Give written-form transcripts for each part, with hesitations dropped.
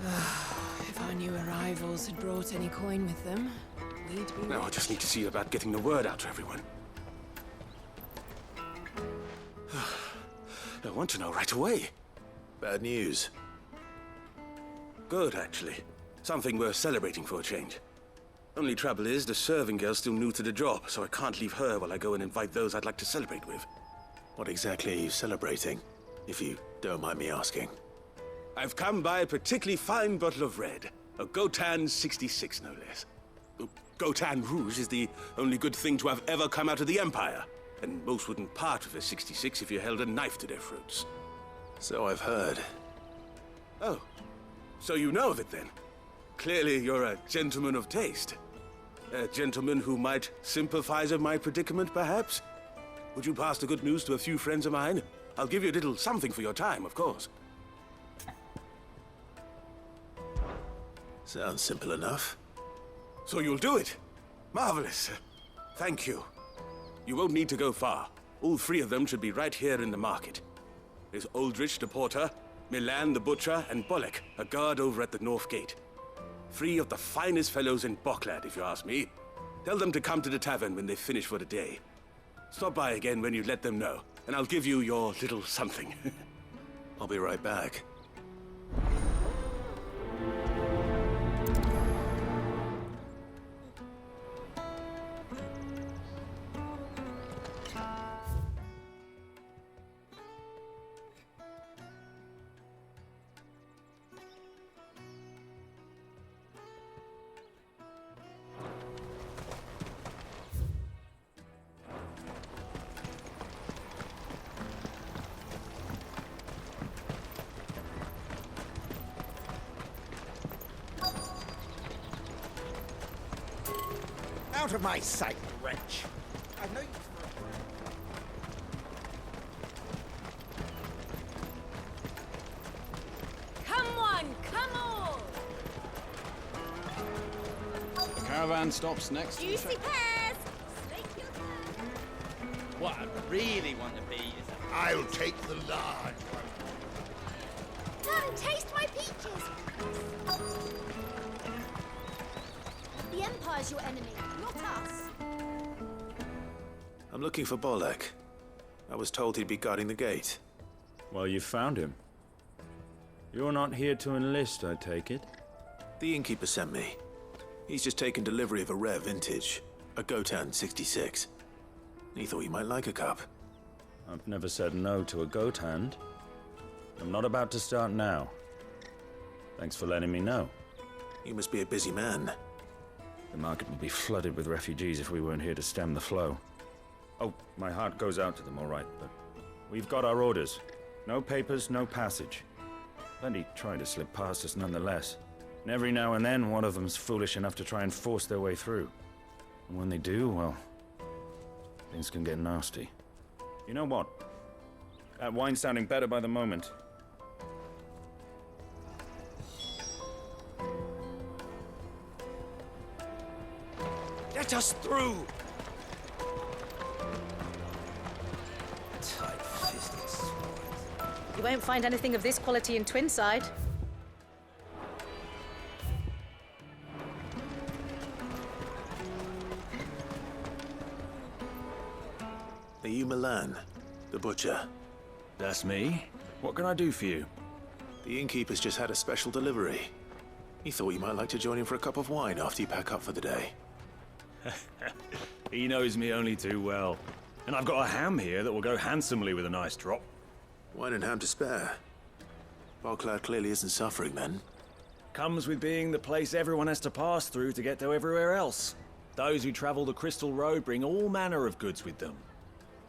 If our new arrivals had brought any coin with them, we'd be Now I rich. just need to see about getting the word out to everyone. I want to know right away. Bad news. Good, actually. Something worth celebrating for a change. Only trouble is, the serving girl's still new to the job, so I can't leave her while I go and invite those I'd like to celebrate with. What exactly are you celebrating, if you don't mind me asking? I've come by a particularly fine bottle of red. A Gotan 66, no less. Gotan Rouge is the only good thing to have ever come out of the Empire. And most wouldn't part with a 66 if you held a knife to their throats. So I've heard. Oh, so you know of it then? Clearly you're a gentleman of taste. A gentleman who might sympathize with my predicament, perhaps? Would you pass the good news to a few friends of mine? I'll give you a little something for your time, of course. Sounds simple enough. So you'll do it? Marvelous. Thank you. You won't need to go far. All three of them should be right here in the market. There's Aldrich the porter, Milan the butcher, and Bolek, a guard over at the north gate. Three of the finest fellows in Boklad, if you ask me. Tell them to come to the tavern when they finish for the day. Stop by again when you let them know, and I'll give you your little something. I'll be right back. Out of my sight, wretch! I've no use for a Come one, come all! The caravan stops next to the Juicy pears! Slake your tongue. What I really want to be is a... I'll take the large one. Come, taste my peaches! The Empire's your enemy, not us. I'm looking for Bolek. I was told he'd be guarding the gate. Well, you found him. You're not here to enlist, I take it? The innkeeper sent me. He's just taken delivery of a rare vintage, a Gotan 66. He thought you might like a cup. I've never said no to a goat hand. I'm not about to start now. Thanks for letting me know. You must be a busy man. The market would be flooded with refugees if we weren't here to stem the flow. Oh, my heart goes out to them, all right, but we've got our orders. No papers, no passage. Plenty try to slip past us nonetheless. And every now and then, one of them's foolish enough to try and force their way through. And when they do, well, things can get nasty. You know what? That wine's sounding better by the moment. Let us through! tight-fisted swine. You won't find anything of this quality in Twinside. Are you Milan, the butcher? That's me. What can I do for you? The innkeeper's just had a special delivery. He thought you might like to join him for a cup of wine after you pack up for the day. He knows me only too well. And I've got a ham here that will go handsomely with a nice drop. Wine and ham to spare. Boklad clearly isn't suffering then. Comes with being the place everyone has to pass through to get to everywhere else. Those who travel the Crystal Road bring all manner of goods with them.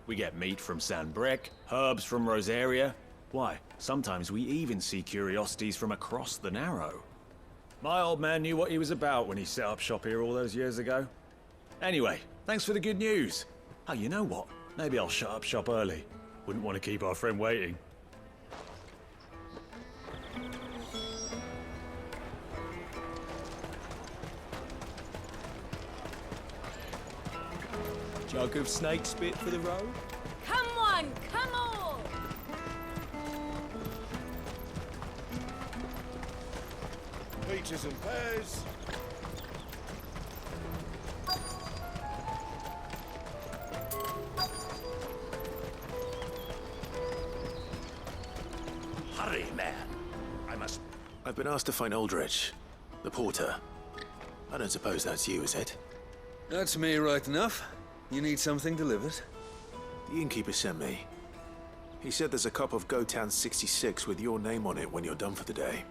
We get meat from San Brec, herbs from Rosaria. Why, sometimes we even see curiosities from across the Narrow. My old man knew what he was about when he set up shop here all those years ago. Anyway, thanks for the good news. Oh, you know what? Maybe I'll shut up shop early. Wouldn't want to keep our friend waiting. Jug of snake spit for the road? Come one, come all! peaches and pears. Hurry, man. I must... I've been asked to find Aldrich, the porter. I don't suppose that's you, is it? That's me right enough. You need something delivered? The innkeeper sent me. He said there's a cup of Gotan 66 with your name on it when you're done for the day.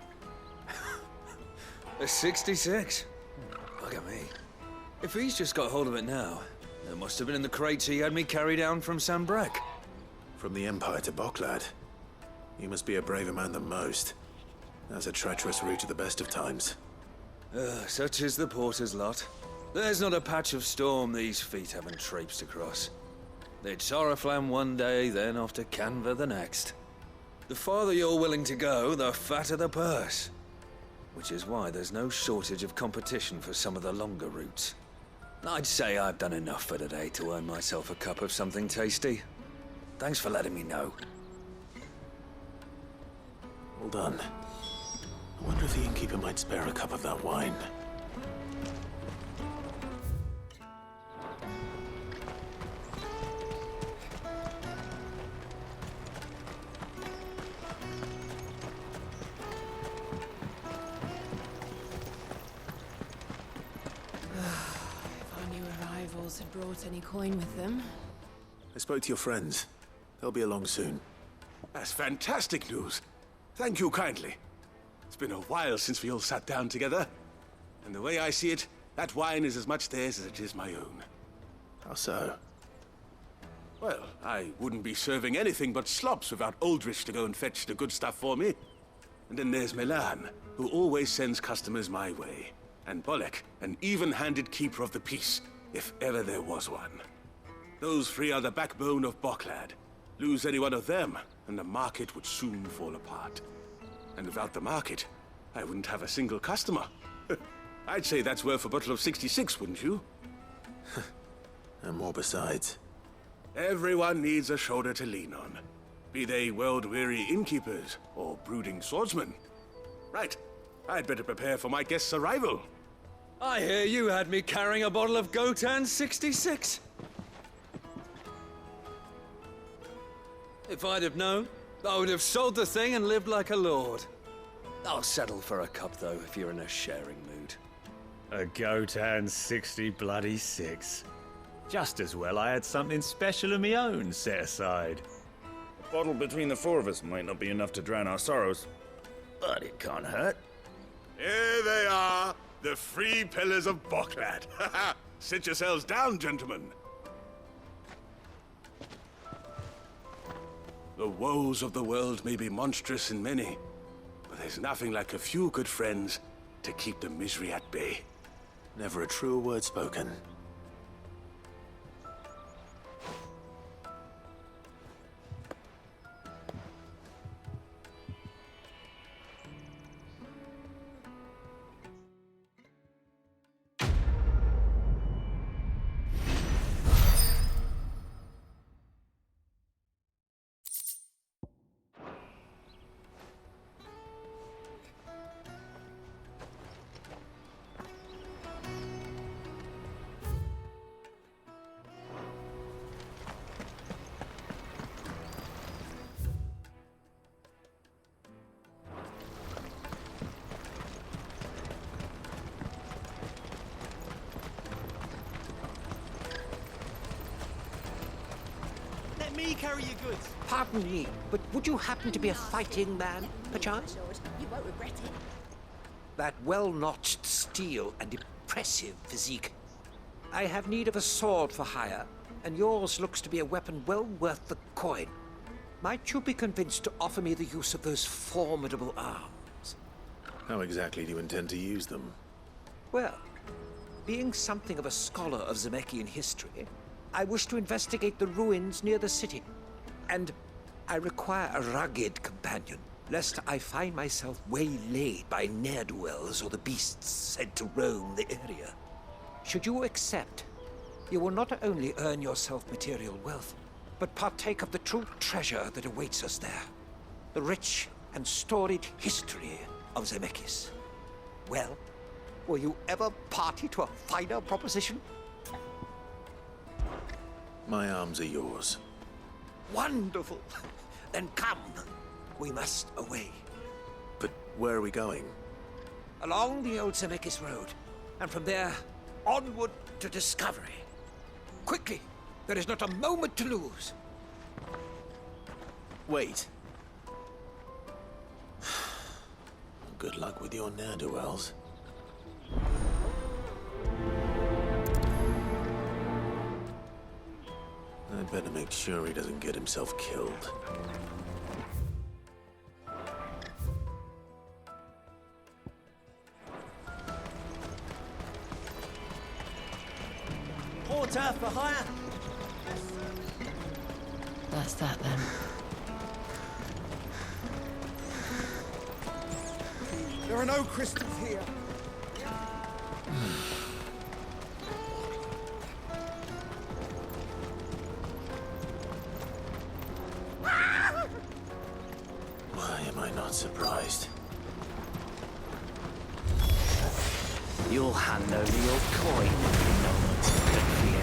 A 66? Look at me. If he's just got hold of it now, it must have been in the crates he had me carry down from Sambrek. From the Empire to Boklad. You must be a braver man than most. That's a treacherous route at the best of times. Such is the porter's lot. There's not a patch of storm these feet haven't traipsed across. It's Oriflamme one day, then off to Canva the next. The farther you're willing to go, the fatter the purse. Which is why there's no shortage of competition for some of the longer routes. I'd say I've done enough for today to earn myself a cup of something tasty. Thanks for letting me know. Well done. I wonder if the innkeeper might spare a cup of that wine. If our new arrivals had brought any coin with them. I spoke to your friends. They'll be along soon. That's fantastic news. Thank you kindly. It's been a while since we all sat down together. And the way I see it, that wine is as much theirs as it is my own. How so? Well, I wouldn't be serving anything but slops without Aldrich to go and fetch the good stuff for me. And then there's Milan, who always sends customers my way. And Bolek, an even-handed keeper of the peace, if ever there was one. Those three are the backbone of Boklad. Lose any one of them, and the market would soon fall apart. And without the market, I wouldn't have a single customer. I'd say that's worth a bottle of 66, wouldn't you? And more besides. Everyone needs a shoulder to lean on. Be they world-weary innkeepers or brooding swordsmen. Right, I'd better prepare for my guest's arrival. I hear you had me carrying a bottle of Gotan 66. If I'd have known, I would have sold the thing and lived like a lord. I'll settle for a cup, though, if you're in a sharing mood. A Gotan 60 bloody 6. Just as well I had something special of my own set aside. A bottle between the four of us might not be enough to drown our sorrows, but it can't hurt. Here they are, the three pillars of Boklad. Sit yourselves down, gentlemen. The woes of the world may be monstrous in many, but there's nothing like a few good friends to keep the misery at bay. Never a truer word spoken. Let me carry your goods. Pardon me, but would you happen to be a fighting man, perchance? Lord, you won't regret it. That well-notched steel and impressive physique. I have need of a sword for hire, and yours looks to be a weapon well worth the coin. Might you be convinced to offer me the use of those formidable arms? How exactly do you intend to use them? Well, being something of a scholar of Zemeckis history, I wish to investigate the ruins near the city. And I require a rugged companion, lest I find myself waylaid by ne'er-do-wells or the beasts said to roam the area. Should you accept, you will not only earn yourself material wealth, but partake of the true treasure that awaits us there. The rich and storied history of Zemeckis. Well, were you ever party to a finer proposition? My arms are yours. Wonderful. Then come. We must away. But where are we going? Along the old Zemeckis Road, and from there, onward to discovery. Quickly! There is not a moment to lose. Wait. Good luck with your ne'er-do-wells. I'd better make sure he doesn't get himself killed. Porter for hire! That's that then. There are no crystals here. Why am I not surprised? You'll hand over your coin. No one's good for you.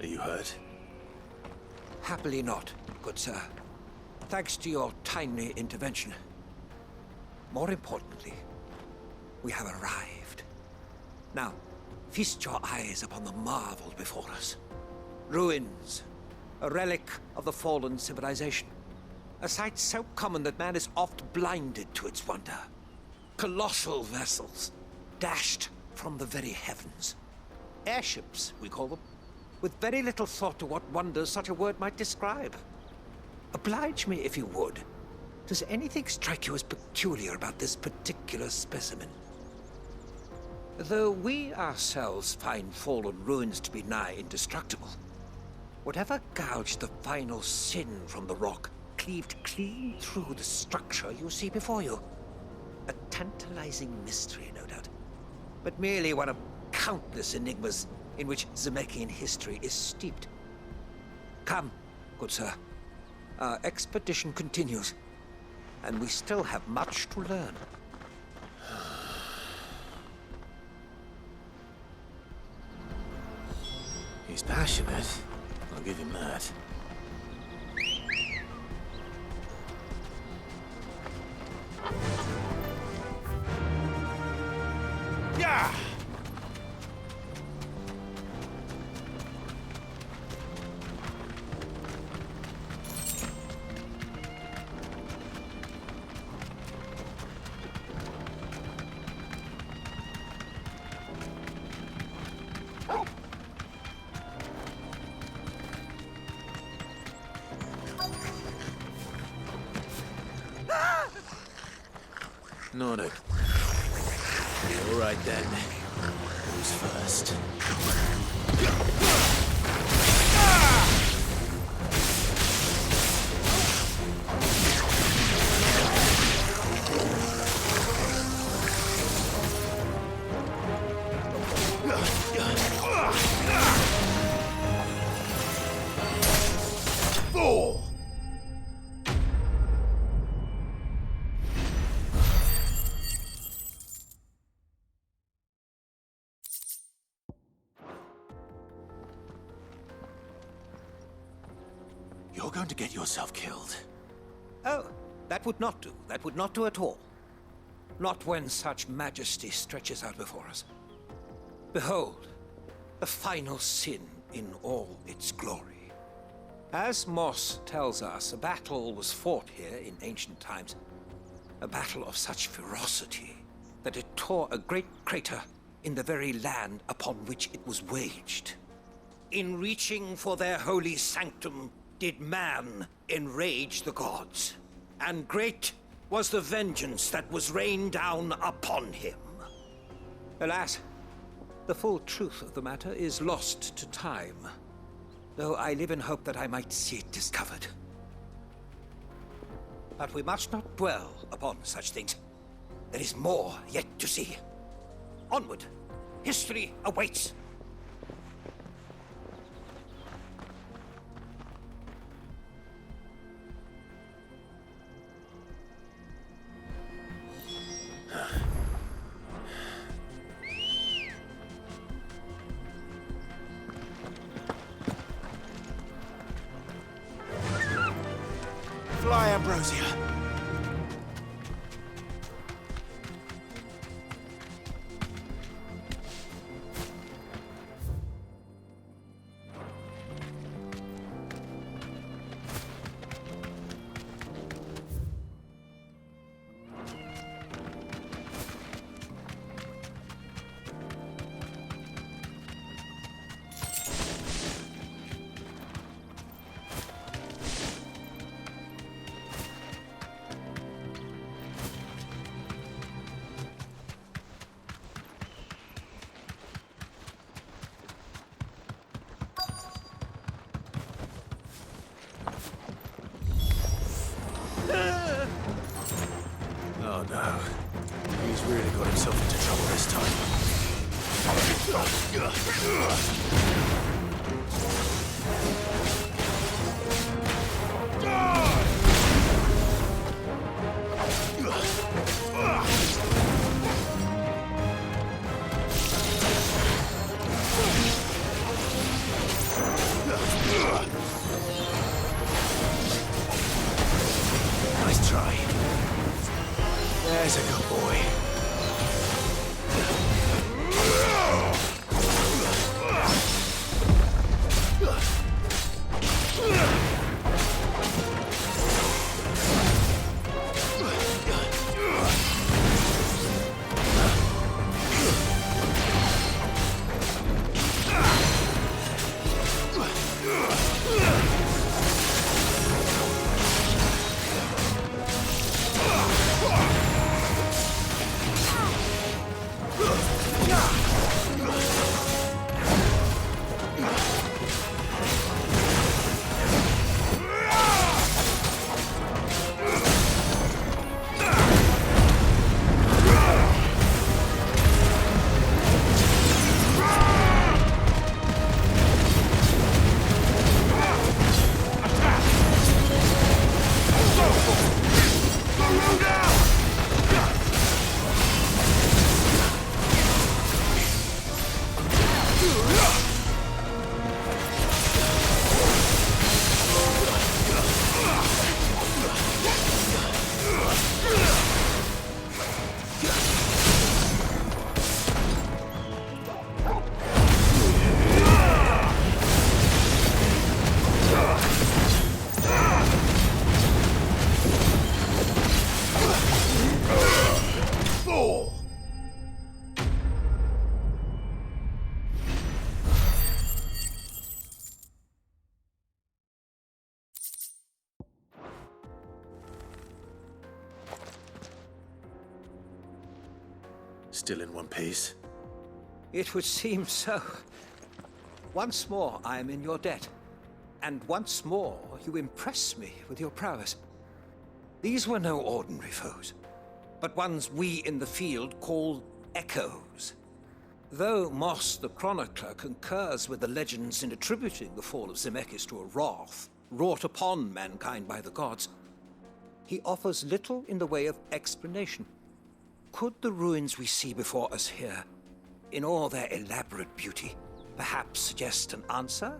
Are you hurt? Happily not, good sir. Thanks to your timely intervention. More importantly, we have arrived. Now, feast your eyes upon the marvel before us. Ruins, a relic of the fallen civilization. A sight so common that man is oft blinded to its wonder. Colossal vessels, dashed from the very heavens. Airships, we call them, with very little thought to what wonders such a word might describe. Oblige me, if you would. Does anything strike you as peculiar about this particular specimen? Though we ourselves find fallen ruins to be nigh indestructible, whatever gouged the final sin from the rock cleaved clean through the structure you see before you. A tantalizing mystery, no doubt, but merely one of countless enigmas in which Zemeckis history is steeped. Come, good sir. Our expedition continues, and we still have much to learn. He's passionate. I'll give him that. Yeah! Nordic. All right then. Who's first? You're going to get yourself killed. Oh, that would not do. That would not do at all. Not when such majesty stretches out before us. Behold, the final sin in all its glory. As Moss tells us, a battle was fought here in ancient times. A battle of such ferocity that it tore a great crater in the very land upon which it was waged. In reaching for their holy sanctum, did man enrage the gods. And great was the vengeance that was rained down upon him. Alas, the full truth of the matter is lost to time, though I live in hope that I might see it discovered. But we must not dwell upon such things. There is more yet to see. Onward! History awaits! Fly, Ambrosia. Oh no. He's really got himself into trouble this Nice try. There's a good boy. Still in one piece? It would seem so. Once more I am in your debt. And once more you impress me with your prowess. These were no ordinary foes, but ones we in the field call echoes. Though Moss the Chronicler concurs with the legends in attributing the fall of Zemeckis to a wrath wrought upon mankind by the gods, he offers little in the way of explanation. Could the ruins we see before us here, in all their elaborate beauty, perhaps suggest an answer?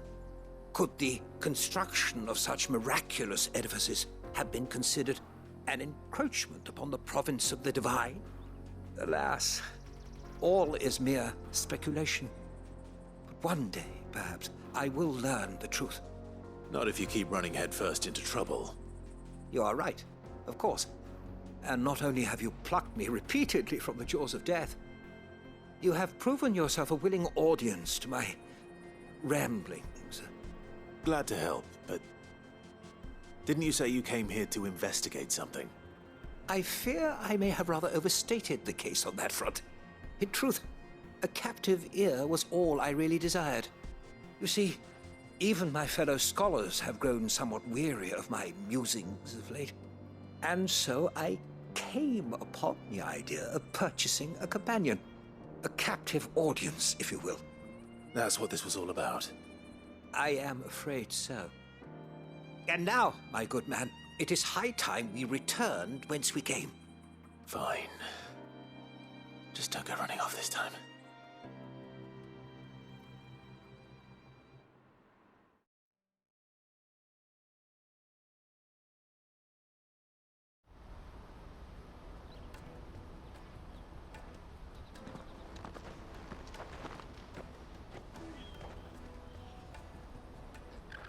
Could the construction of such miraculous edifices have been considered an encroachment upon the province of the divine? Alas, all is mere speculation. But one day, perhaps, I will learn the truth. Not if you keep running headfirst into trouble. You are right, of course. And not only have you plucked me repeatedly from the jaws of death, you have proven yourself a willing audience to my ramblings. Glad to help, but didn't you say you came here to investigate something? I fear I may have rather overstated the case on that front. In truth, a captive ear was all I really desired. You see, even my fellow scholars have grown somewhat weary of my musings of late. And so I came upon the idea of purchasing a companion. A captive audience, if you will. That's what this was all about. I am afraid so. And now, my good man, it is high time we returned whence we came. Fine. Just don't go running off this time.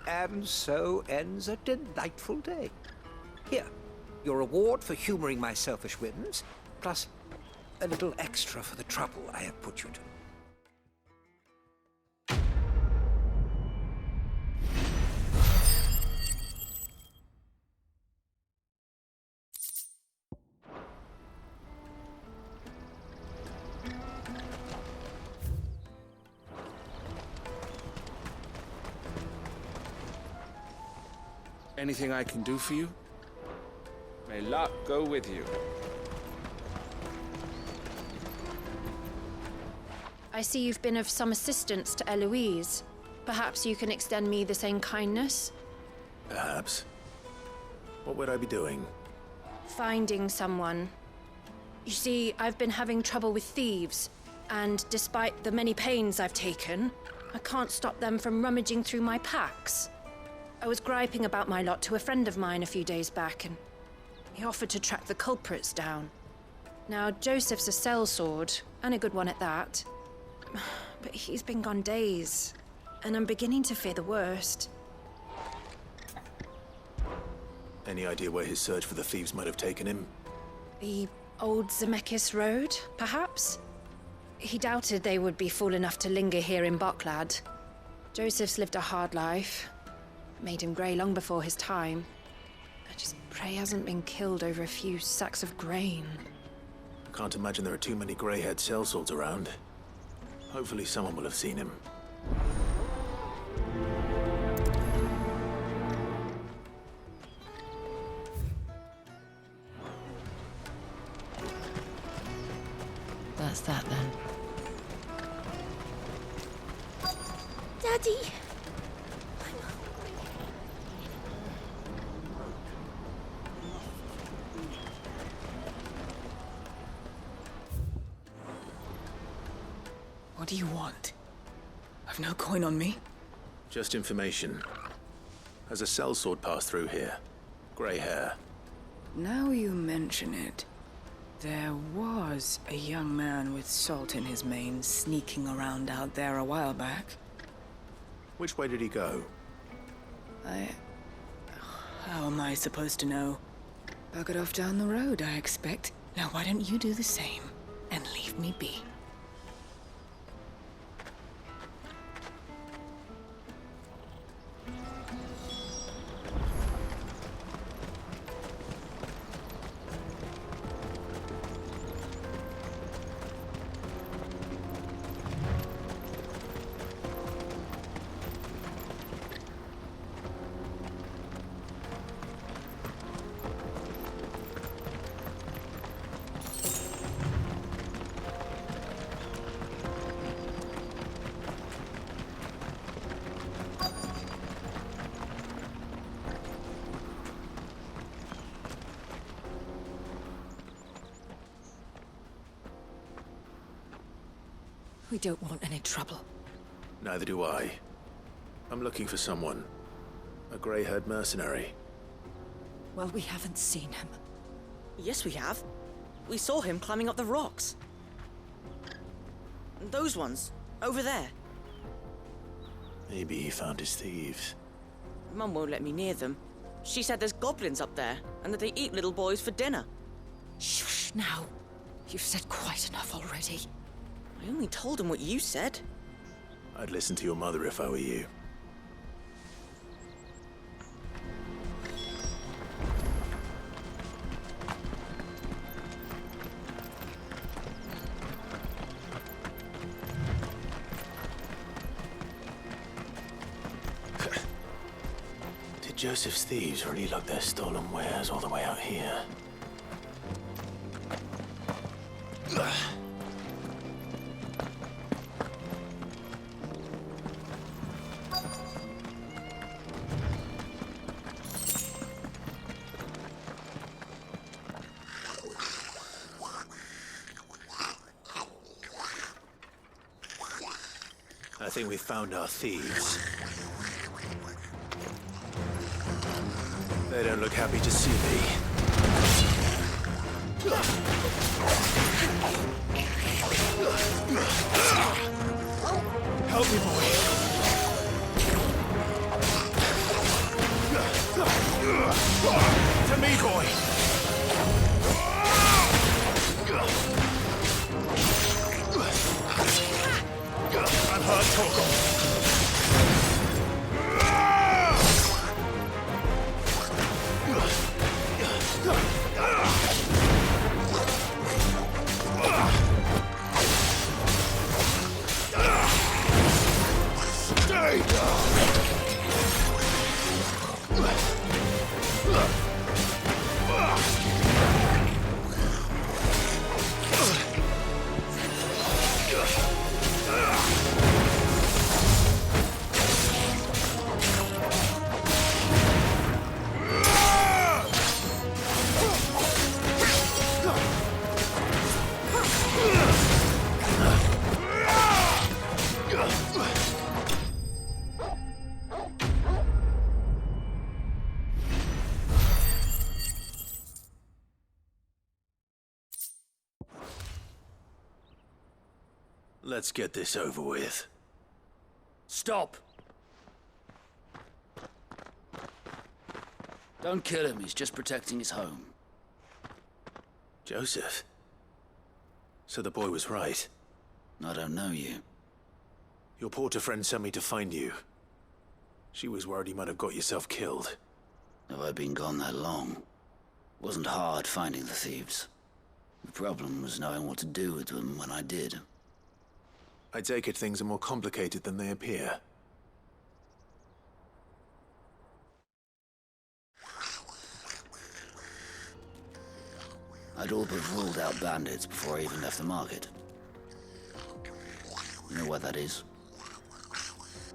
And so ends a delightful day. Here, your reward for humoring my selfish whims, plus a little extra for the trouble I have put you to. Anything I can do for you? May luck go with you. I see you've been of some assistance to Eloise. Perhaps you can extend me the same kindness? Perhaps. What would I be doing? Finding someone. You see, I've been having trouble with thieves, and despite the many pains I've taken, I can't stop them from rummaging through my packs. I was griping about my lot to a friend of mine a few days back, and he offered to track the culprits down. Now, Joseph's a sellsword, and a good one at that. But he's been gone days, and I'm beginning to fear the worst. Any idea where his search for the thieves might have taken him? The old Zemeckis Road, perhaps? He doubted they would be fool enough to linger here in Boklad. Joseph's lived a hard life. Made him grey long before his time. I just pray he hasn't been killed over a few sacks of grain. Can't imagine there are too many grey-haired sellswords around. Hopefully someone will have seen him. That's that then. Daddy! What do you want? I've no coin on me. Just information. Has a sellsword passed through here? Grey hair. Now you mention it, there was a young man with salt in his mane sneaking around out there a while back. Which way did he go? How am I supposed to know? Buggered off down the road, I expect. Now why don't you do the same and leave me be? We don't want any trouble. Neither do I. I'm looking for someone. A grey-haired mercenary. Well, we haven't seen him. Yes, we have. We saw him climbing up the rocks. Those ones, over there. Maybe he found his thieves. Mum won't let me near them. She said there's goblins up there, and that they eat little boys for dinner. Shush now. You've said quite enough already. I only told him what you said. I'd listen to your mother if I were you. Did Joseph's thieves really lug their stolen wares all the way out here? I think we found our thieves. They don't look happy to see me. Help me, boy. To me, boy. I'm hurt, Torgal. Let's get this over with. Stop! Don't kill him, he's just protecting his home. Joseph? So the boy was right. I don't know you. Your porter friend sent me to find you. She was worried you might have got yourself killed. Have I been gone that long? It wasn't hard finding the thieves. The problem was knowing what to do with them when I did. I take it things are more complicated than they appear. I'd all but ruled out bandits before I even left the market. You know why that is?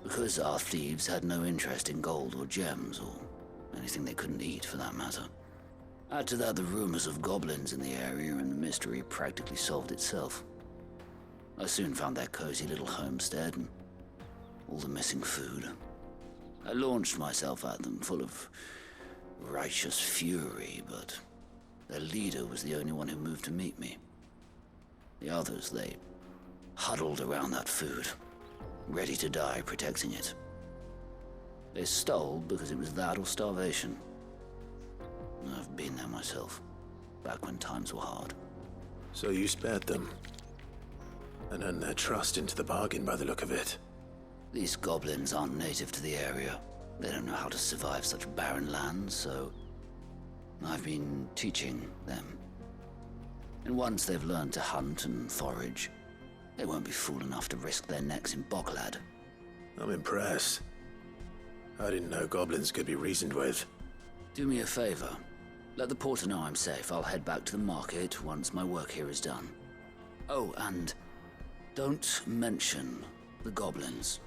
Because our thieves had no interest in gold or gems, or anything they couldn't eat for that matter. Add to that the rumors of goblins in the area, and the mystery practically solved itself. I soon found their cozy little homestead and all the missing food. I launched myself at them, full of righteous fury, but their leader was the only one who moved to meet me. The others, they huddled around that food, ready to die protecting it. They stole because it was that or starvation. I've been there myself, back when times were hard. So you spared them? And earned their trust into the bargain by the look of it. These goblins aren't native to the area. They don't know how to survive such barren lands, so I've been teaching them. And once they've learned to hunt and forage, they won't be fool enough to risk their necks in Bocklad. I'm impressed. I didn't know goblins could be reasoned with. Do me a favor. Let the porter know I'm safe. I'll head back to the market once my work here is done. Oh, and don't mention the goblins.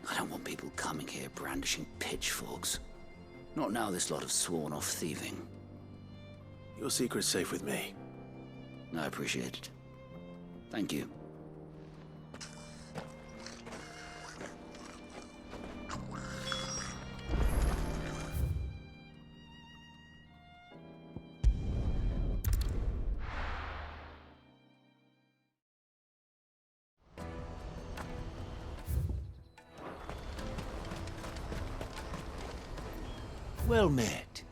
I don't want people coming here brandishing pitchforks. Not now this lot have sworn off thieving. Your secret's safe with me. I appreciate it. Thank you. Well met.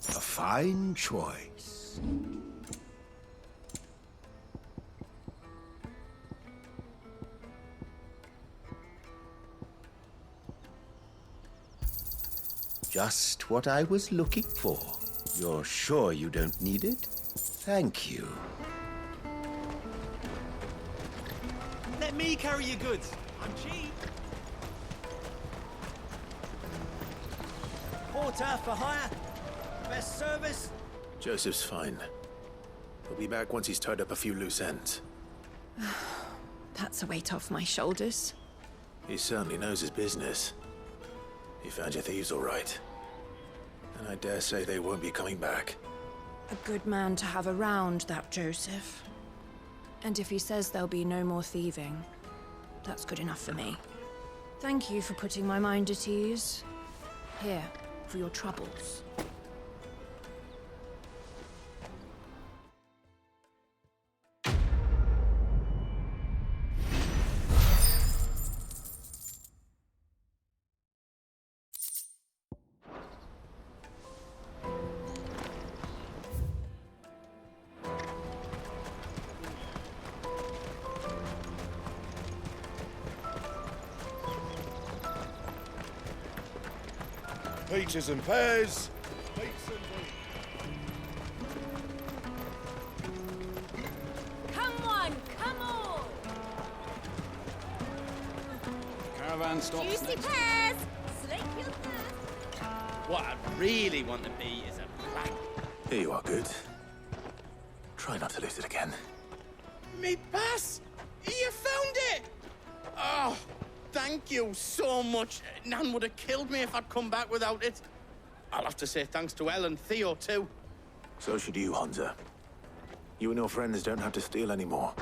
A fine choice. Just what I was looking for. You're sure you don't need it? Thank you. Let me carry your goods. I'm cheap. Porter for hire. Best service. Joseph's fine. He'll be back once he's tied up a few loose ends. That's a weight off my shoulders. He certainly knows his business. He found your thieves all right. And I dare say they won't be coming back. A good man to have around, that Joseph. And if he says there'll be no more thieving, that's good enough for me. Thank you for putting my mind at ease. Here, for your troubles. Peaches and pears. Come on, come on! Caravan stops Juicy next. pears! Slake your thirst. What I really want to be is a black. Here you are, Good. Try not to lose it again. Me pass! You found it! Oh, thank you so much. Nan would have killed me if I'd come back without it. I'll have to say thanks to Elle and Theo, too. So should you, Hansa. You and your friends don't have to steal anymore.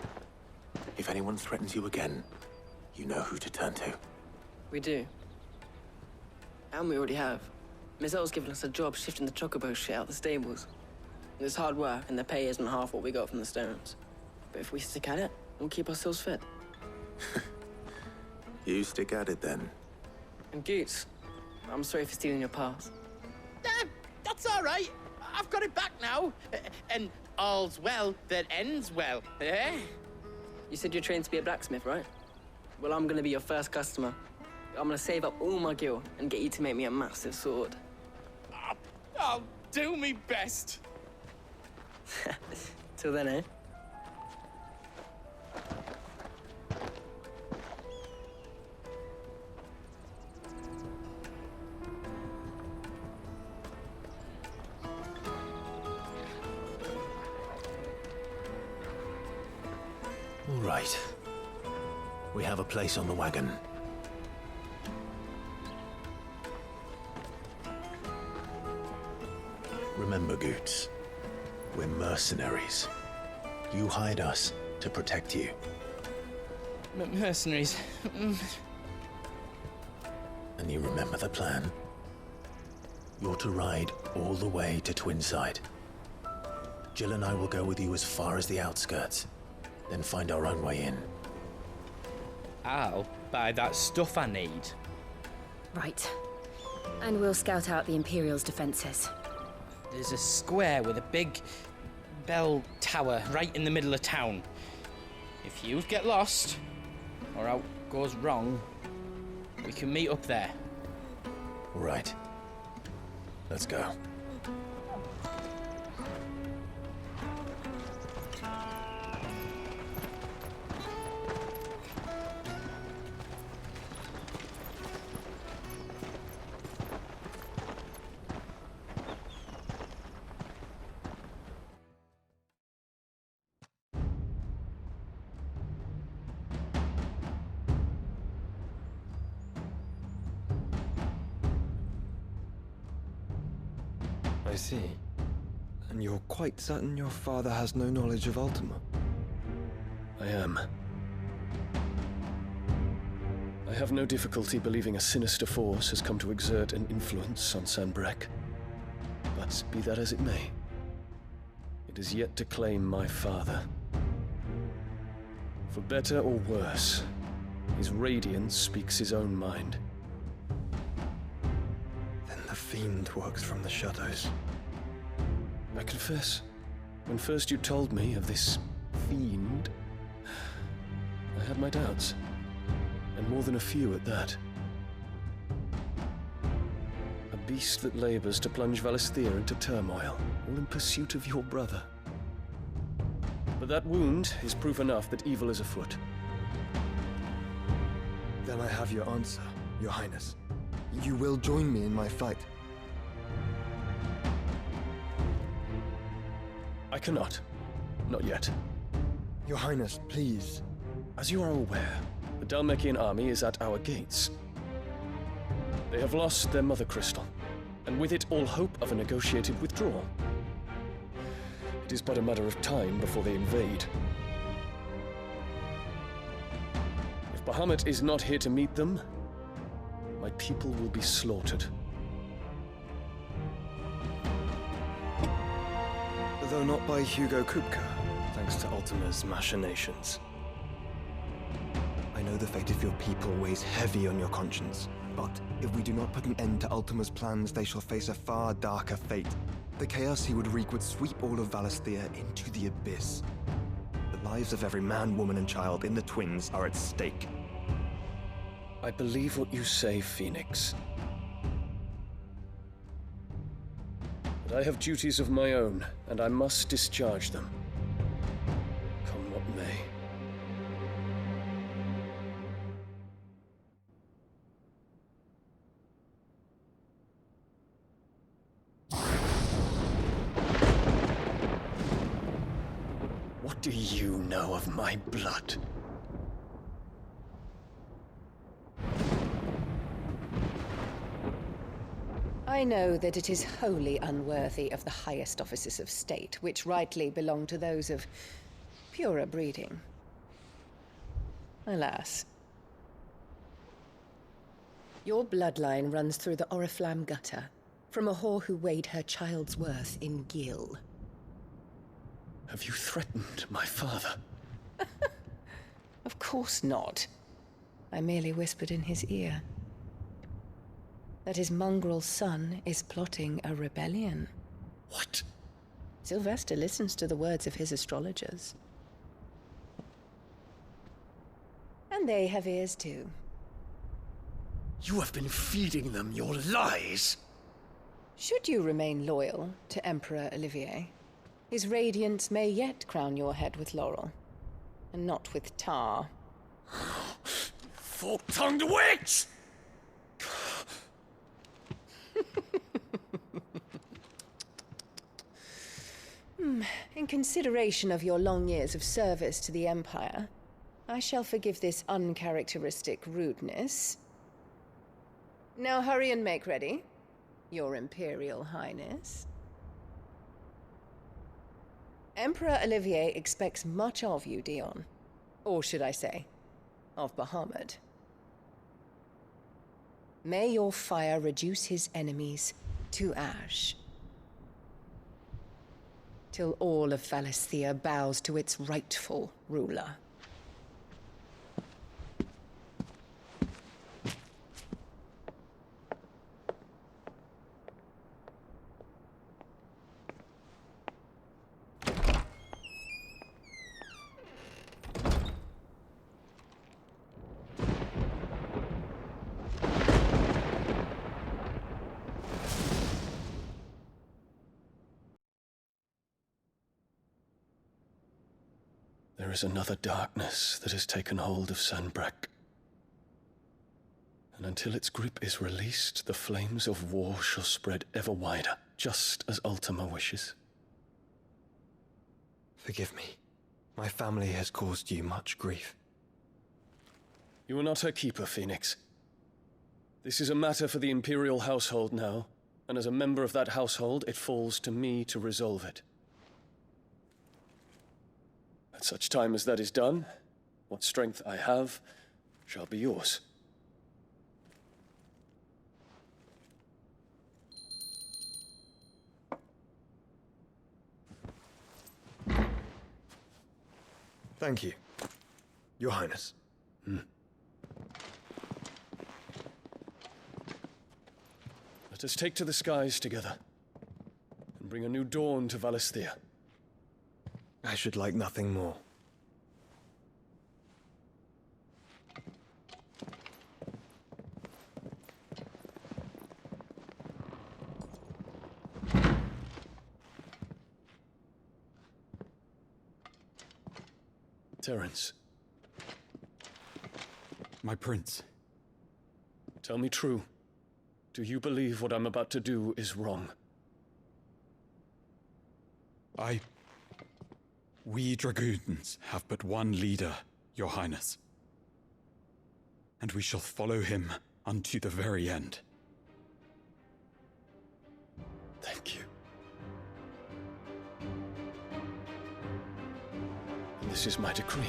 If anyone threatens you again, you know who to turn to. We do. And we already have. Miss Elle's given us a job shifting the chocobo shit out the stables. It's hard work, and the pay isn't half what we got from the Stones. But if we stick at it, we'll keep ourselves fit. You stick at it, then. And Goots, I'm sorry for stealing your pass. That's all right. I've got it back now. And all's well that ends well, eh? You said you're trained to be a blacksmith, right? Well, I'm gonna be your first customer. I'm gonna save up all my gil and get you to make me a massive sword. I'll do me best. Till then, eh? All right. We have a place on the wagon. Remember, Goots, we're mercenaries. You hired us to protect you. Mercenaries. And you remember the plan? You're to ride all the way to Twinside. Jill and I will go with you as far as the outskirts, then find our own way in. I'll buy that stuff I need. Right. And we'll scout out the Imperial's defenses. There's a square with a big bell tower right in the middle of town. If you get lost, or out goes wrong, we can meet up there. All right. Let's go. I see. And you're quite certain your father has no knowledge of Ultima? I am. I have no difficulty believing a sinister force has come to exert an influence on Sanbreque. But be that as it may, it is yet to claim my father. For better or worse, his radiance speaks his own mind. Then the fiend works from the shadows. I confess, when first you told me of this fiend, I had my doubts, and more than a few at that. A beast that labors to plunge Valisthea into turmoil, all in pursuit of your brother. But that wound is proof enough that evil is afoot. Then I have your answer, Your Highness. You will join me in my fight. I cannot. Not yet. Your Highness, please. As you are aware, the Dhalmekian army is at our gates. They have lost their mother crystal, and with it all hope of a negotiated withdrawal. It is but a matter of time before they invade. If Bahamut is not here to meet them, my people will be slaughtered. Though not by Hugo Kupka, thanks to Ultima's machinations. I know the fate of your people weighs heavy on your conscience, but if we do not put an end to Ultima's plans, they shall face a far darker fate. The chaos he would wreak would sweep all of Valisthea into the abyss. The lives of every man, woman, and child in the Twins are at stake. I believe what you say, Phoenix. But I have duties of my own, and I must discharge them. Come what may. What do you know of my blood? I know that it is wholly unworthy of the highest offices of state, which rightly belong to those of purer breeding. Alas. Your bloodline runs through the Oriflamme gutter, from a whore who weighed her child's worth in gil. Have you threatened my father? Of course not. I merely whispered in his ear that his mongrel son is plotting a rebellion. What? Sylvester listens to the words of his astrologers. And they have ears too. You have been feeding them your lies! Should you remain loyal to Emperor Olivier, his radiance may yet crown your head with laurel, and not with tar. Fork-tongued witch! In consideration of your long years of service to the Empire, I shall forgive this uncharacteristic rudeness. Now hurry and make ready, Your Imperial Highness. Emperor Olivier expects much of you, Dion. Or should I say, of Bahamut. May your fire reduce his enemies to ash, till all of Valisthea bows to its rightful ruler. There is another darkness that has taken hold of Sanbreque. And until its grip is released, the flames of war shall spread ever wider, just as Ultima wishes. Forgive me. My family has caused you much grief. You are not her keeper, Phoenix. This is a matter for the Imperial household now, and as a member of that household, it falls to me to resolve it. At such time as that is done, what strength I have shall be yours. Thank you, Your Highness. Let us take to the skies together, and bring a new dawn to Valisthea. I should like nothing more. Terence. My prince. Tell me true. Do you believe what I'm about to do is wrong? We dragoons have but one leader, Your Highness. And we shall follow him unto the very end. Thank you. And this is my decree.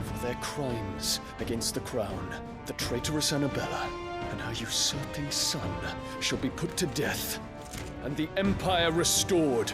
For their crimes against the crown, the traitorous Annabella and her usurping son shall be put to death, and the Empire restored.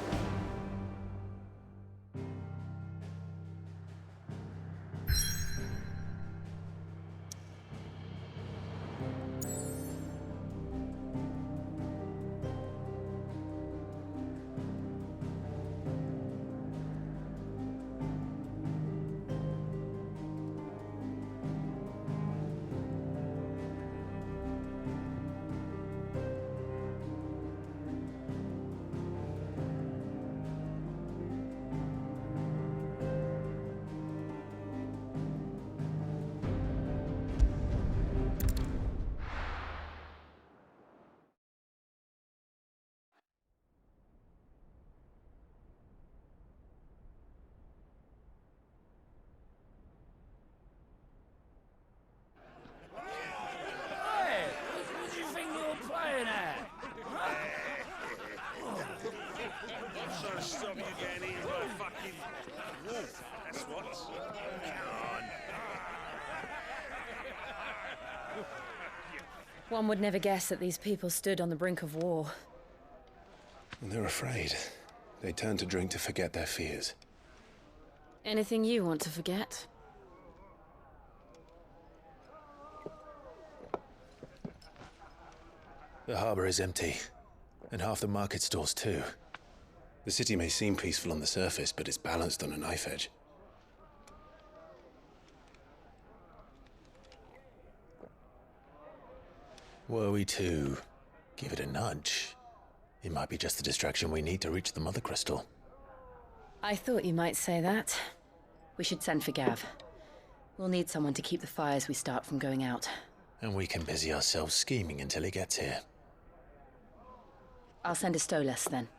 Stop you getting eaten by a fucking wolf, that's what. Come on. One would never guess that these people stood on the brink of war. They're afraid. They turn to drink to forget their fears. Anything you want to forget? The harbor is empty, and half the market stalls too. The city may seem peaceful on the surface, but it's balanced on a knife edge. Were we to give it a nudge, it might be just the distraction we need to reach the Mother Crystal. I thought you might say that. We should send for Gav. We'll need someone to keep the fires we start from going out. And we can busy ourselves scheming until he gets here. I'll send a Stolas then.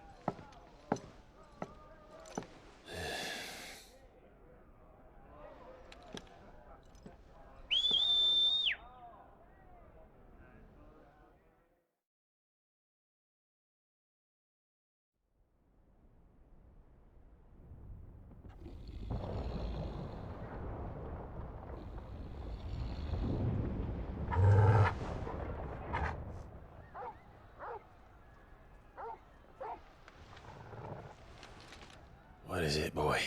What is it, boy?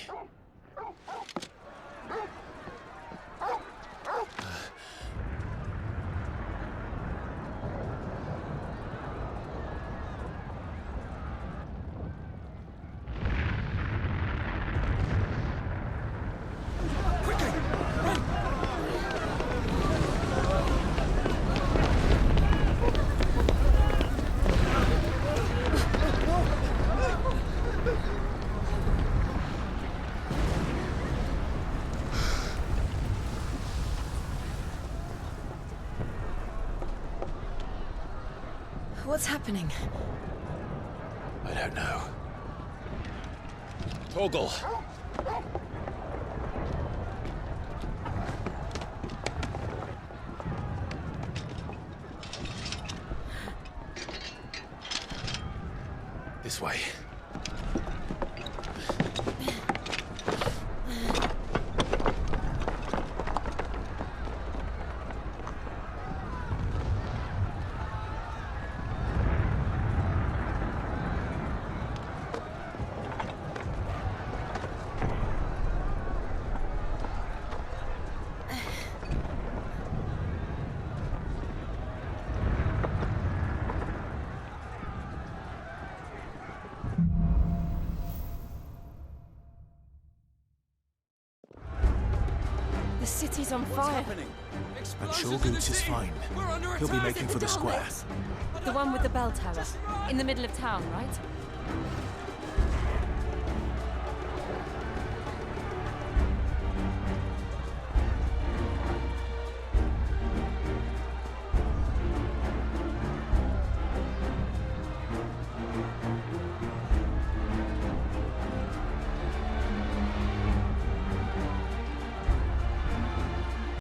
What's happening? I don't know. Torgal! This way. The city's on fire. I'm sure Boots is fine. He'll be making for the square. The one with the bell tower. In the middle of town, right?